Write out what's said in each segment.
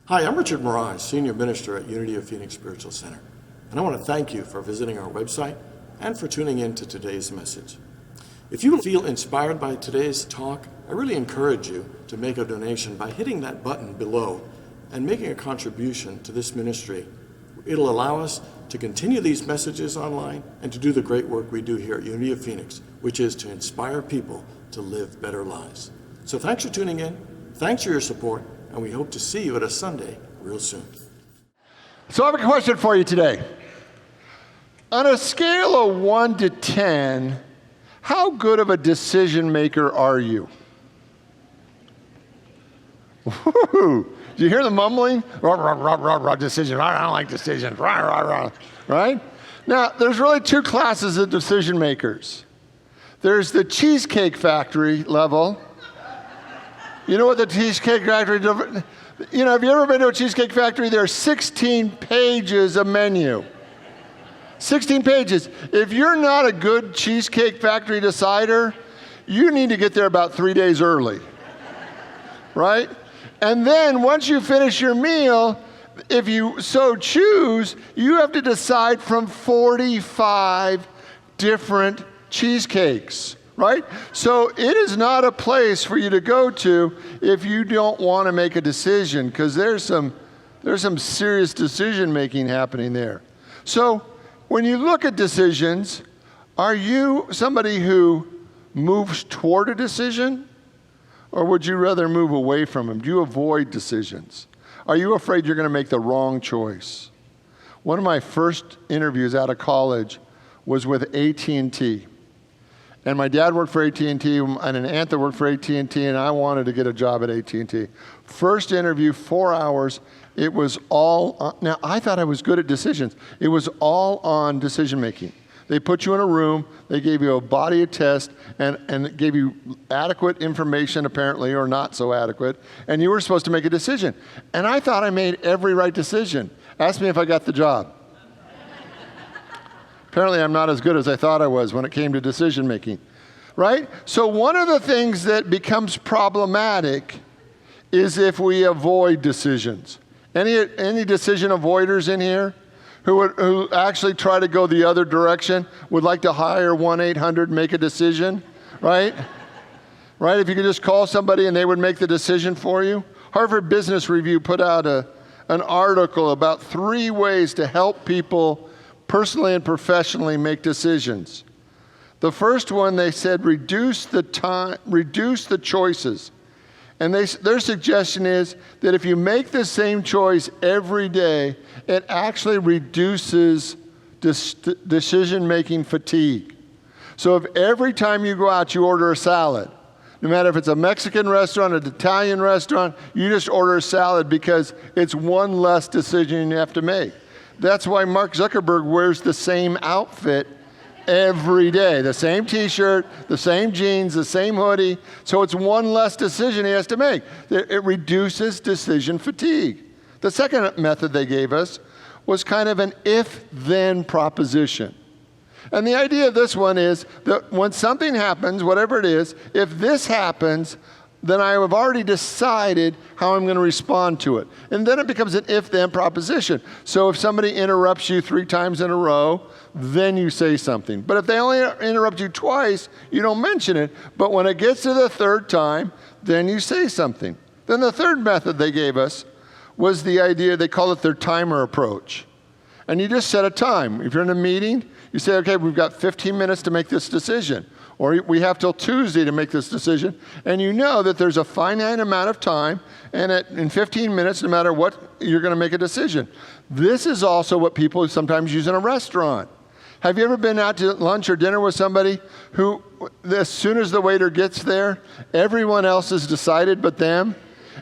Hi, I'm Richard Morais, Senior Minister at Unity of Phoenix Spiritual Center, and I want to thank you for visiting our website and for tuning in to today's message. If you feel inspired by today's talk, I really encourage you to make a donation by hitting that button below and making a contribution to this ministry. It'll allow us to continue these messages online and to do the great work we do here at Unity of Phoenix, which is to inspire people to live better lives. So thanks for tuning in, thanks for your support, and we hope to see you at a Sunday real soon. So I have a question for you today. On a scale of 1 to 10, how good of a decision maker are you? Woo-hoo. Do you hear the mumbling? Rah, rah, rah, rah, rah, decision. I don't like decisions. Rah, rah, rah. Right? Now, there's really two classes of decision makers. There's the Cheesecake Factory level. You know what the Cheesecake Factory, have you ever been to a Cheesecake Factory? There's 16 pages of menu. 16 pages. If you're not a good Cheesecake Factory decider, you need to get there about 3 days early, right? And then once you finish your meal, if you so choose, you have to decide from 45 different cheesecakes. Right? So it is not a place for you to go to if you don't want to make a decision, because there's some serious decision making happening there. So when you look at decisions, are you somebody who moves toward a decision, or would you rather move away from them? Do you avoid decisions? Are you afraid you're going to make the wrong choice? One of my first interviews out of college was with AT&T. And my dad worked for AT&T, and an aunt that worked for AT&T, and I wanted to get a job at AT&T. First interview, 4 hours. It was all on, now I thought I was good at decisions. It was all on decision making. They put you in a room, they gave you a body of test, and gave you adequate information apparently, or not so adequate, and you were supposed to make a decision. And I thought I made every right decision. Ask me if I got the job. Apparently, I'm not as good as I thought I was when it came to decision making, right? So one of the things that becomes problematic is if we avoid decisions. Any decision avoiders in here who actually try to go the other direction, would like to hire 1-800 make a decision, right? Right? If you could just call somebody and they would make the decision for you. Harvard Business Review put out an article about 3 ways to help people personally and professionally make decisions. The first one, they said, reduce the choices. And their suggestion is that if you make the same choice every day, it actually reduces decision-making fatigue. So if every time you go out you order a salad, no matter if it's a Mexican restaurant, an Italian restaurant, you just order a salad because it's one less decision you have to make. That's why Mark Zuckerberg wears the same outfit every day. The same t-shirt, the same jeans, the same hoodie. So it's one less decision he has to make. It reduces decision fatigue. The second method they gave us was kind of an if-then proposition. And the idea of this one is that when something happens, whatever it is, if this happens, then I have already decided how I'm going to respond to it. And then it becomes an if-then proposition. So if somebody interrupts you 3 times in a row, then you say something. But if they only interrupt you twice, you don't mention it. But when it gets to the 3rd time, then you say something. Then the third method they gave us was the idea, they call it their timer approach. And you just set a time. If you're in a meeting, you say, okay, we've got 15 minutes to make this decision. Or we have till Tuesday to make this decision, and you know that there's a finite amount of time, and in 15 minutes, no matter what, you're going to make a decision. This is also what people sometimes use in a restaurant. Have you ever been out to lunch or dinner with somebody who, as soon as the waiter gets there, everyone else has decided but them?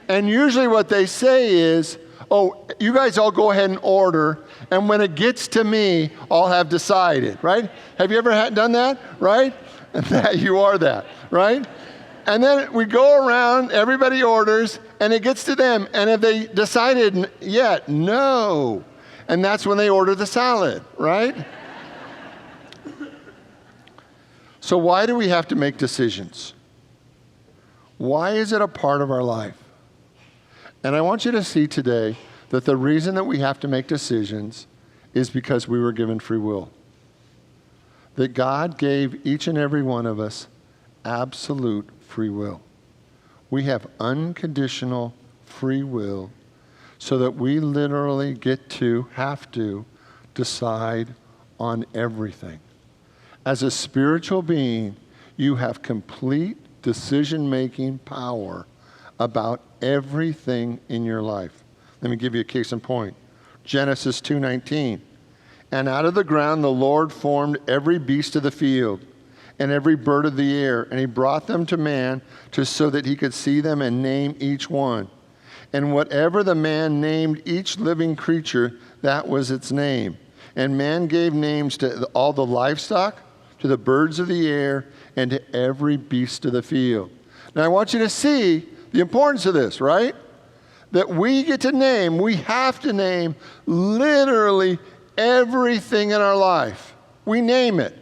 And usually what they say is, oh, you guys all go ahead and order, and when it gets to me, I'll have decided, right? Have you ever done that, right? That you are that, right? And then we go around, everybody orders, and it gets to them. And have they decided yet? No. And that's when they order the salad, right? So why do we have to make decisions? Why is it a part of our life? And I want you to see today that the reason that we have to make decisions is because we were given free will. That God gave each and every one of us absolute free will. We have unconditional free will so that we literally have to decide on everything. As a spiritual being, you have complete decision-making power about everything in your life. Let me give you a case in point. Genesis 2:19. And out of the ground the Lord formed every beast of the field and every bird of the air, and he brought them to man so that he could see them and name each one. And whatever the man named each living creature, that was its name. And man gave names to all the livestock, to the birds of the air, and to every beast of the field. Now I want you to see the importance of this, right? That we get to name, we have to name literally everything in our life. We name it.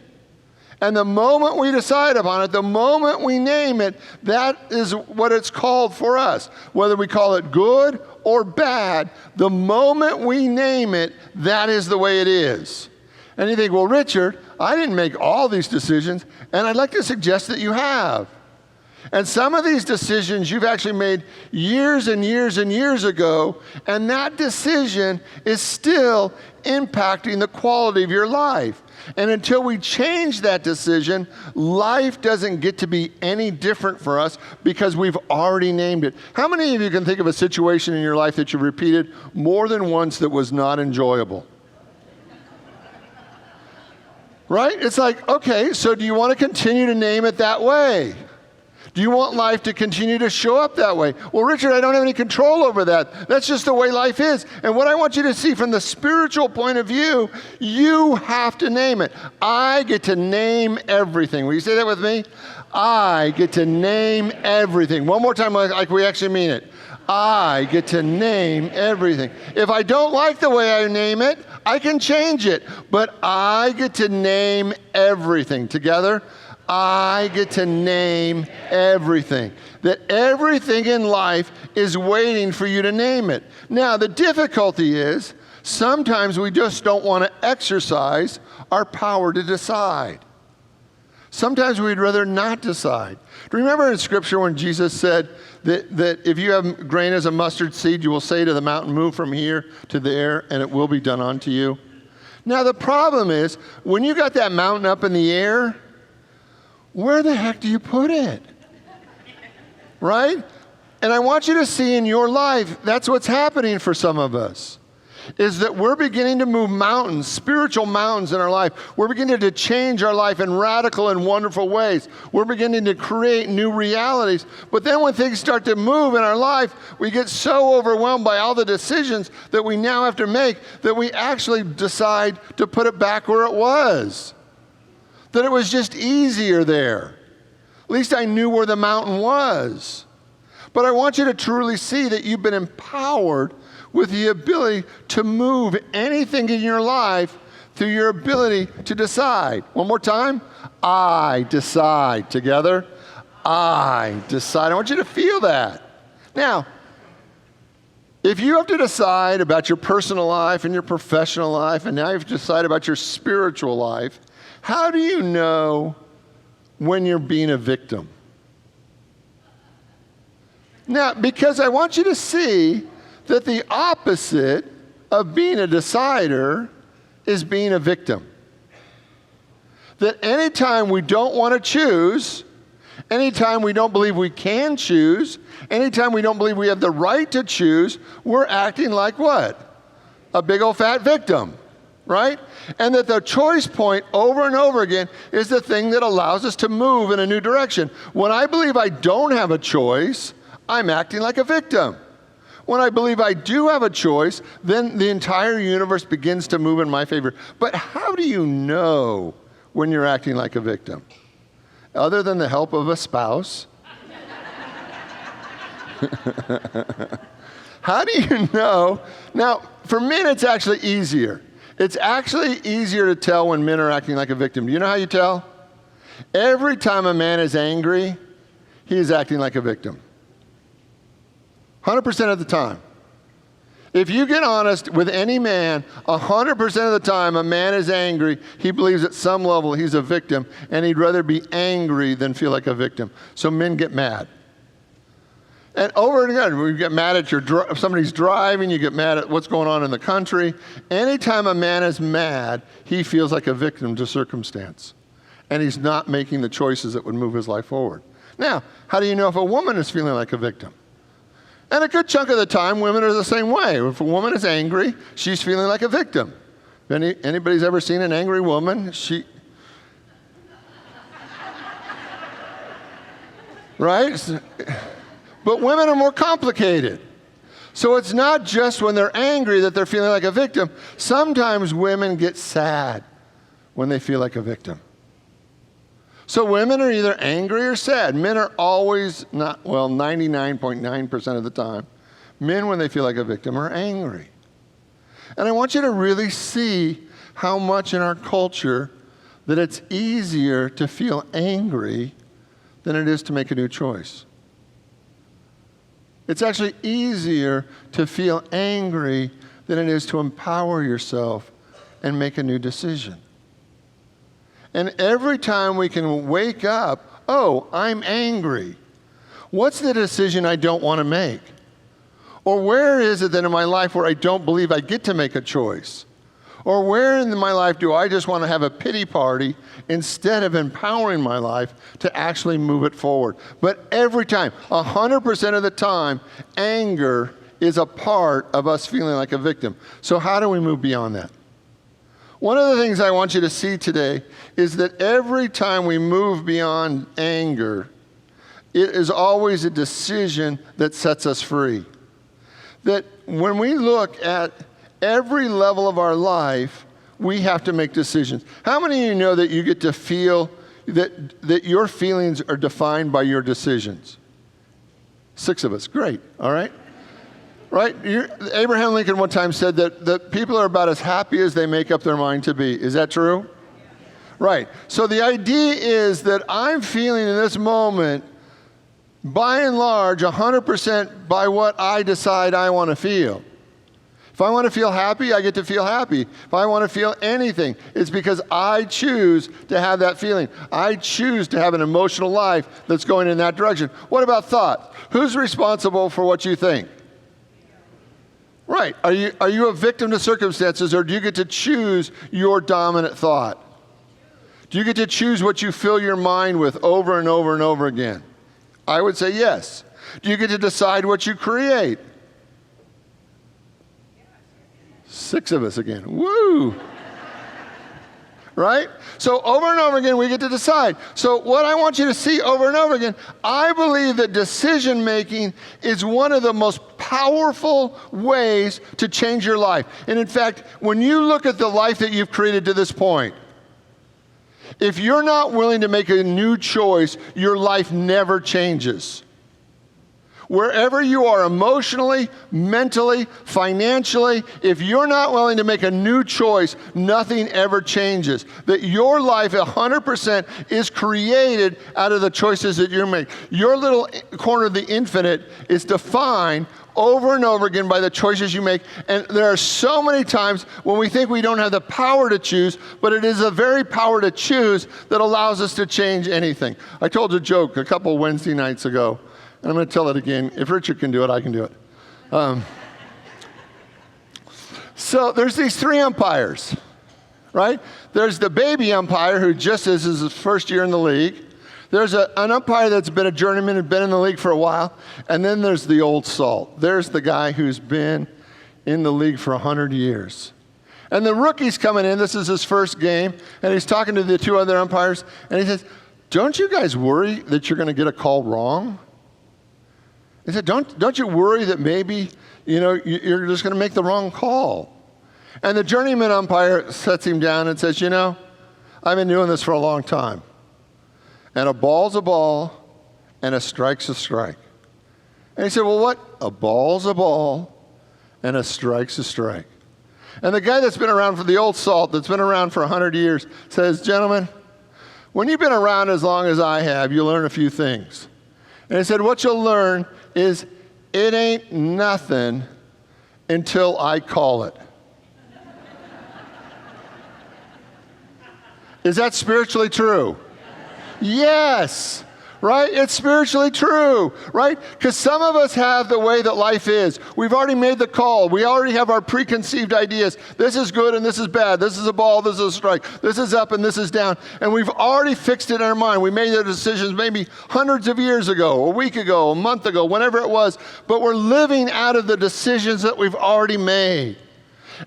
And the moment we decide upon it, the moment we name it, that is what it's called for us. Whether we call it good or bad, the moment we name it, that is the way it is. And you think, well, Richard, I didn't make all these decisions, and I'd like to suggest that you have. And some of these decisions you've actually made years and years and years ago, and that decision is still impacting the quality of your life. And until we change that decision, life doesn't get to be any different for us because we've already named it. How many of you can think of a situation in your life that you repeated more than once that was not enjoyable? Right? It's like, okay, so do you want to continue to name it that way? Do you want life to continue to show up that way? Well, Richard, I don't have any control over that. That's just the way life is. And what I want you to see from the spiritual point of view, you have to name it. I get to name everything. Will you say that with me? I get to name everything. One more time, like we actually mean it. I get to name everything. If I don't like the way I name it, I can change it. But I get to name everything. Together? I get to name everything. That everything in life is waiting for you to name it. Now, the difficulty is sometimes we just don't want to exercise our power to decide. Sometimes we'd rather not decide. Do you remember in Scripture when Jesus said that if you have grain as a mustard seed, you will say to the mountain, move from here to there, and it will be done unto you? Now, the problem is when you got that mountain up in the air, where the heck do you put it? Right? And I want you to see in your life, that's what's happening for some of us, is that we're beginning to move mountains, spiritual mountains in our life. We're beginning to change our life in radical and wonderful ways. We're beginning to create new realities. But then when things start to move in our life, we get so overwhelmed by all the decisions that we now have to make that we actually decide to put it back where it was. That it was just easier there. At least I knew where the mountain was. But I want you to truly see that you've been empowered with the ability to move anything in your life through your ability to decide. One more time. I decide. Together. I decide. I want you to feel that. Now, if you have to decide about your personal life and your professional life, and now you have to decide about your spiritual life, how do you know when you're being a victim? Now, because I want you to see that the opposite of being a decider is being a victim. That anytime we don't want to choose, anytime we don't believe we can choose, anytime we don't believe we have the right to choose, we're acting like what? A big old fat victim. Right? And that the choice point over and over again is the thing that allows us to move in a new direction. When I believe I don't have a choice, I'm acting like a victim. When I believe I do have a choice, then the entire universe begins to move in my favor. But how do you know when you're acting like a victim? Other than the help of a spouse? How do you know? Now, for men, it's actually easier. It's actually easier to tell when men are acting like a victim. Do you know how you tell? Every time a man is angry, he is acting like a victim. 100% of the time. If you get honest with any man, 100% of the time a man is angry, he believes at some level he's a victim, and he'd rather be angry than feel like a victim. So men get mad. And over and again, you get mad at if somebody's driving, you get mad at what's going on in the country. Anytime a man is mad, he feels like a victim to circumstance. And he's not making the choices that would move his life forward. Now, how do you know if a woman is feeling like a victim? And a good chunk of the time, women are the same way. If a woman is angry, she's feeling like a victim. If anybody's ever seen an angry woman, right? But women are more complicated. So it's not just when they're angry that they're feeling like a victim. Sometimes women get sad when they feel like a victim. So women are either angry or sad. Men are always 99.9% of the time. Men, when they feel like a victim, are angry. And I want you to really see how much in our culture that it's easier to feel angry than it is to make a new choice. It's actually easier to feel angry than it is to empower yourself and make a new decision. And every time we can wake up, oh, I'm angry. What's the decision I don't want to make? Or where is it that in my life where I don't believe I get to make a choice? Or where in my life do I just want to have a pity party instead of empowering my life to actually move it forward? But every time, 100% of the time, anger is a part of us feeling like a victim. So how do we move beyond that? One of the things I want you to see today is that every time we move beyond anger, it is always a decision that sets us free. That when we look at every level of our life, we have to make decisions. How many of you know that you get to feel that your feelings are defined by your decisions? 6 of us. Great. All right. Right? Abraham Lincoln one time said that people are about as happy as they make up their mind to be. Is that true? Right. So the idea is that I'm feeling in this moment, by and large, 100% by what I decide I want to feel. If I want to feel happy, I get to feel happy. If I want to feel anything, it's because I choose to have that feeling. I choose to have an emotional life that's going in that direction. What about thought? Who's responsible for what you think? Right. Are you a victim to circumstances, or do you get to choose your dominant thought? Do you get to choose what you fill your mind with over and over and over again? I would say yes. Do you get to decide what you create? 6 of us again. Woo! Right? So over and over again, we get to decide. So what I want you to see over and over again, I believe that decision making is one of the most powerful ways to change your life. And in fact, when you look at the life that you've created to this point, if you're not willing to make a new choice, your life never changes. Wherever you are emotionally, mentally, financially, if you're not willing to make a new choice, nothing ever changes. That your life 100% is created out of the choices that you make. Your little corner of the infinite is defined over and over again by the choices you make. And there are so many times when we think we don't have the power to choose, but it is the very power to choose that allows us to change anything. I told a joke a couple Wednesday nights ago, and I'm going to tell it again. If Richard can do it, I can do it. So there's these 3 umpires, right? There's the baby umpire who just is his first year in the league. There's an umpire that's been a journeyman and been in the league for a while. And then there's the old salt. There's the guy who's been in the league for 100 years. And the rookie's coming in. This is his first game. And he's talking to the 2 other umpires. And he says, don't you guys worry that you're going to get a call wrong? He said, don't you worry that maybe, you're just going to make the wrong call. And the journeyman umpire sets him down and says, I've been doing this for a long time. And a ball's a ball, and a strike's a strike. And he said, well, what? A ball's a ball, and a strike's a strike. And the guy that's been around for the old salt, that's been around for 100 years, says, gentlemen, when you've been around as long as I have, you learn a few things. And he said, what you'll learn is it ain't nothing until I call it. Is that spiritually true? Yes. Right? It's spiritually true, right? Because some of us have the way that life is. We've already made the call. We already have our preconceived ideas. This is good and this is bad. This is a ball, this is a strike. This is up and this is down. And we've already fixed it in our mind. We made the decisions maybe hundreds of years ago, a week ago, a month ago, whenever it was. But we're living out of the decisions that we've already made.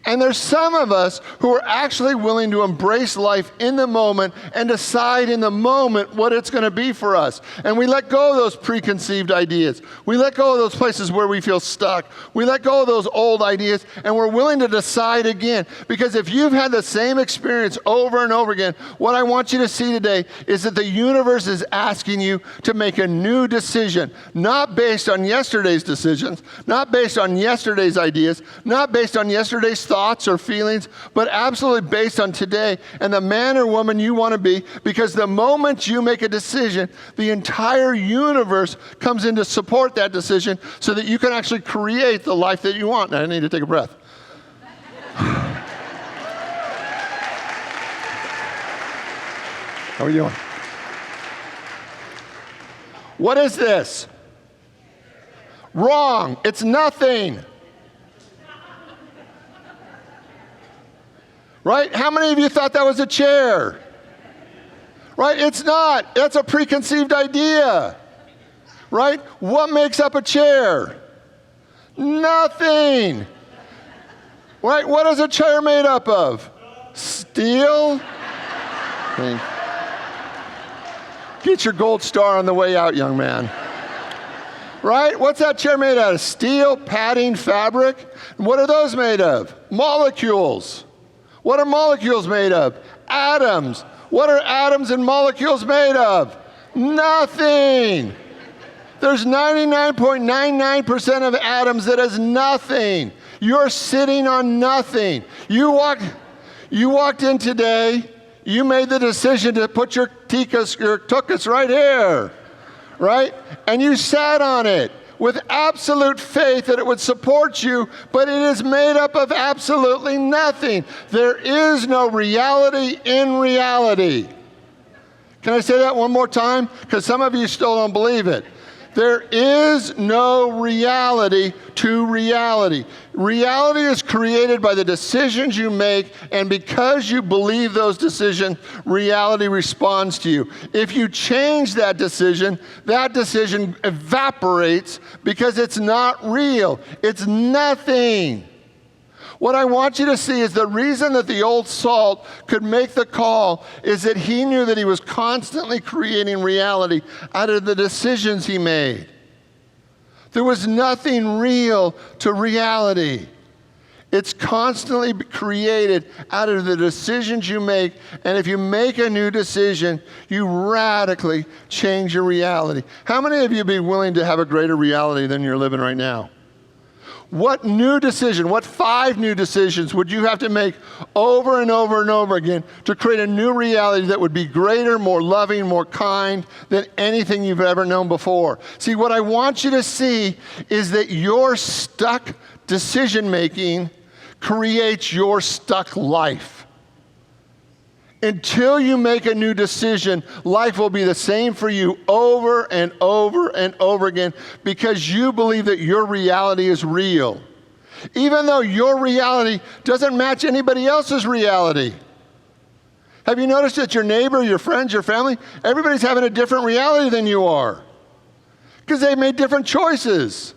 And there's some of us who are actually willing to embrace life in the moment and decide in the moment what it's going to be for us. And we let go of those preconceived ideas. We let go of those places where we feel stuck. We let go of those old ideas, and we're willing to decide again. Because if you've had the same experience over and over again, what I want you to see today is that the universe is asking you to make a new decision, not based on yesterday's decisions, not based on yesterday's ideas, not based on yesterday's thoughts or feelings, but absolutely based on today and the man or woman you want to be, because the moment you make a decision, the entire universe comes in to support that decision so that you can actually create the life that you want. Now, I need to take a breath. How are you doing? What is this? Wrong. It's nothing. Right? How many of you thought that was a chair? Right? It's not. That's a preconceived idea. Right? What makes up a chair? Nothing. Right? What is a chair made up of? Steel? Get your gold star on the way out, young man. Right? What's that chair made out of? Steel, padding, fabric? What are those made of? Molecules. What are molecules made of? Atoms. What are atoms and molecules made of? Nothing. There's 99.99% of atoms that is nothing. You're sitting on nothing. You walked in today, you made the decision to put your tuchus right here, right? And you sat on it with absolute faith that it would support you, but it is made up of absolutely nothing. There is no reality in reality. Can I say that one more time? Because some of you still don't believe it. There is no reality to reality. Reality is created by the decisions you make, and because you believe those decisions, reality responds to you. If you change that decision evaporates because it's not real. It's nothing. What I want you to see is the reason that the old salt could make the call is that he knew that he was constantly creating reality out of the decisions he made. There was nothing real to reality. It's constantly created out of the decisions you make, and if you make a new decision, you radically change your reality. How many of you would be willing to have a greater reality than you're living right now? What new decision, what 5 new decisions would you have to make over and over and over again to create a new reality that would be greater, more loving, more kind than anything you've ever known before? See, what I want you to see is that your stuck decision making creates your stuck life. Until you make a new decision, life will be the same for you over and over and over again because you believe that your reality is real. Even though your reality doesn't match anybody else's reality. Have you noticed that your neighbor, your friends, your family, everybody's having a different reality than you are? Because they've made different choices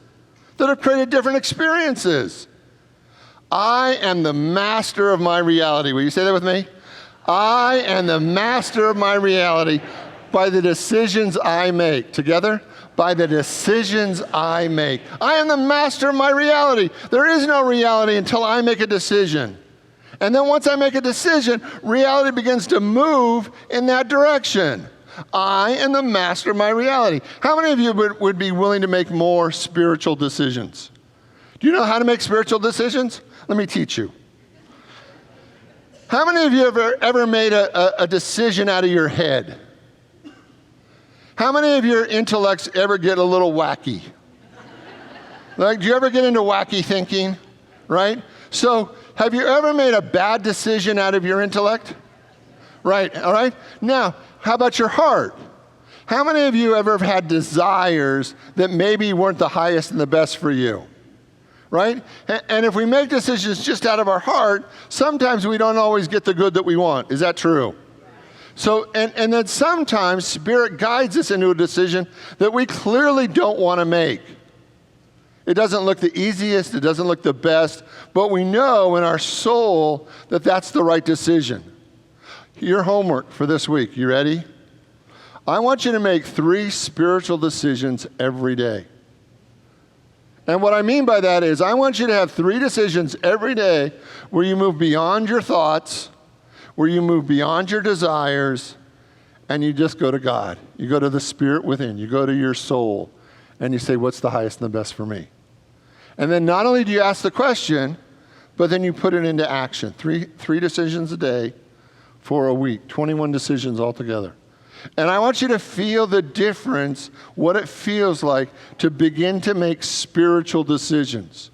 that have created different experiences. I am the master of my reality. Will you say that with me? I am the master of my reality by the decisions I make. Together? By the decisions I make. I am the master of my reality. There is no reality until I make a decision. And then once I make a decision, reality begins to move in that direction. I am the master of my reality. How many of you would be willing to make more spiritual decisions? Do you know how to make spiritual decisions? Let me teach you. How many of you ever made a decision out of your head? How many of your intellects ever get a little wacky? Like, do you ever get into wacky thinking? right? So have you ever made a bad decision out of your intellect? Right, all right? Now, how about your heart? How many of you ever have had desires that maybe weren't the highest and the best for you? Right? And if we make decisions just out of our heart, sometimes we don't always get the good that we want. Is that true? So, and then sometimes Spirit guides us into a decision that we clearly don't want to make. It doesn't look the easiest, it doesn't look the best, but we know in our soul that that's the right decision. Your homework for this week, you ready? I want you to make 3 spiritual decisions every day. And what I mean by that is I want you to have 3 decisions every day where you move beyond your thoughts, where you move beyond your desires, and you just go to God. You go to the Spirit within. You go to your soul, and you say, what's the highest and the best for me? And then not only do you ask the question, but then you put it into action. 3 decisions a day for a week, 21 decisions altogether. And I want you to feel the difference, what it feels like to begin to make spiritual decisions.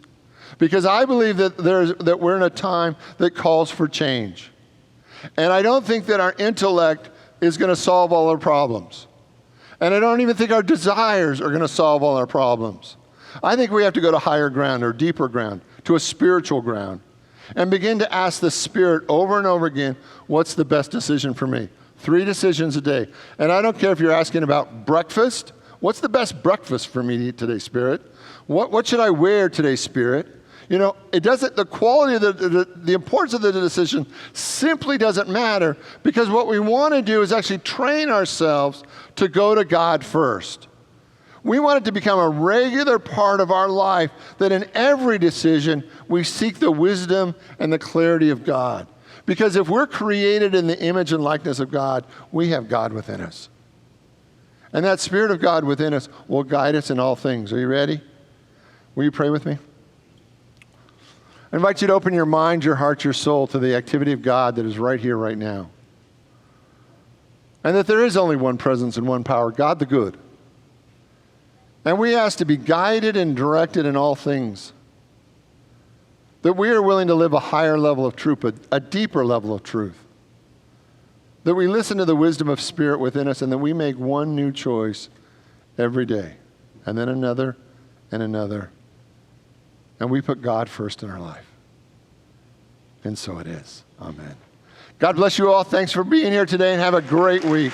Because I believe that we're in a time that calls for change. And I don't think that our intellect is going to solve all our problems. And I don't even think our desires are going to solve all our problems. I think we have to go to higher ground or deeper ground, to a spiritual ground, and begin to ask the Spirit over and over again, what's the best decision for me? 3 decisions a day. And I don't care if you're asking about breakfast. What's the best breakfast for me to eat today, Spirit? What should I wear today, Spirit? You know, it doesn't, the quality of the importance of the decision simply doesn't matter, because what we want to do is actually train ourselves to go to God first. We want it to become a regular part of our life that in every decision we seek the wisdom and the clarity of God. Because if we're created in the image and likeness of God, we have God within us. And that Spirit of God within us will guide us in all things. Are you ready? Will you pray with me? I invite you to open your mind, your heart, your soul to the activity of God that is right here, right now. And that there is only one presence and one power, God the good. And we ask to be guided and directed in all things. That we are willing to live a higher level of truth, a deeper level of truth. That we listen to the wisdom of Spirit within us, and that we make one new choice every day. And then another and another. And we put God first in our life. And so it is. Amen. God bless you all. Thanks for being here today, and have a great week.